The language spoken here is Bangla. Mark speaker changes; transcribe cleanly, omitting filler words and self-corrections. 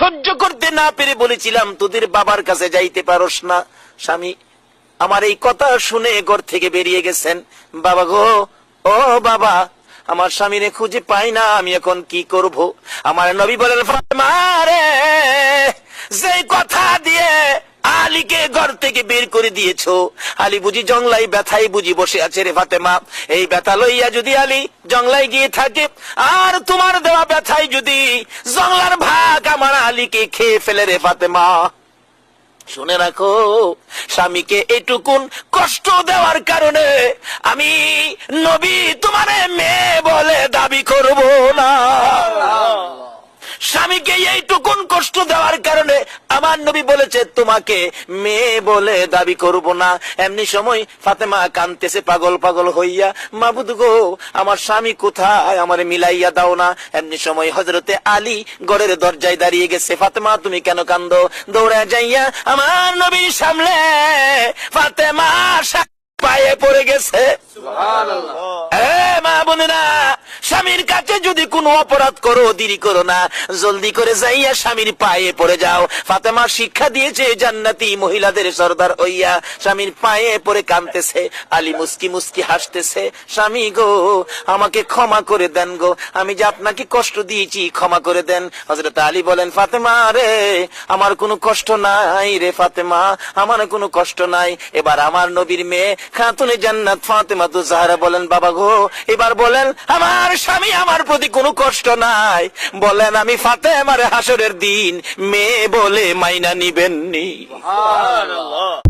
Speaker 1: সহ্য করতে না পেরে বলেছিলাম তোদের বাবার কাছে যাইতে পারোস না। স্বামী আমার এই কথা শুনে ঘর থেকে বেরিয়ে গেছেন। বাবা গো, ও বাবা, আমার স্বামীরে খুঁজে পাই না, আমি এখন কি করব? আমার নবী বলেন, ফাতেমা রে, যে কথা দিয়ে আলীকে ঘর থেকে বের করে দিয়েছো, আলী বুঝি জংলাই ব্যথায় বুঝি বসে আছে রে ফাতেমা। এই ব্যথা লইয়া যদি আলী জংলাই গিয়ে থাকে, আর তোমার দেওয়া ব্যথায় যদি জংলার ভাগ আমার আলীকে খেয়ে ফেলে রে ফাতেমা, শুনে রাখো, স্বামীকে এটুকুন কষ্ট দেওয়ার কারণে আমি নবী তোমারে মেয়ে বলে দাবি করব না। স্বামীকে এইটুকুন কষ্ট দেওয়ার কারণে আমার নবী বলেছে তোমাকে মেয়ে বলে দাবি করব না। এমনি সময় ফাতেমা কাঁদতেছে পাগল পাগল হইয়া, মাবুদ গো, আমার স্বামী কোথায়, আমারে মিলাইয়া দাও না। এমনি সময় হযরতে আলী ঘরের দরজায় দাঁড়িয়ে গেছে। ফাতেমা তুমি কেন কান্দো? দৌড়ে যাইয়া আমার নবীর সামনে ফাতেমা পায়ে পড়ে গেছে। মা বোনেরা, স্বামীর কাছে যদি কোনো অপরাধ করো, দেরি করো না, জলদি করে যাইয়া স্বামীর পায়ে পড়ে যাও। ফাতেমা শিক্ষা দিয়েছে জান্নাতি মহিলাদের সর্দার হইয়া স্বামীর পায়ে পড়ে কাঁদতেছে। আলী মুস্কি মুস্কি হাসতেছে, স্বামী গো, আমাকে ক্ষমা করে দেন গো, আমি যে আপনাকে কষ্ট দিয়েছি, ক্ষমা করে দেন। হযরত আলী বলেন, ফাতেমা রে, আমার কোনো কষ্ট নাই রে ফাতেমা, আমার কোনো কষ্ট নাই। এবার আমার নবীর মেয়ে খাতুনে জান্নাত ফাতেমা তো জাহরা বলেন, বাবা গো, এবার বলেন আমার স্বামী আমার প্রতি কোনো কষ্ট নাই, বলেন আমি ফাতেমার হাসরের দিন মেয়ে বলে মাইনা নিবেননি? সুবহানাল্লাহ।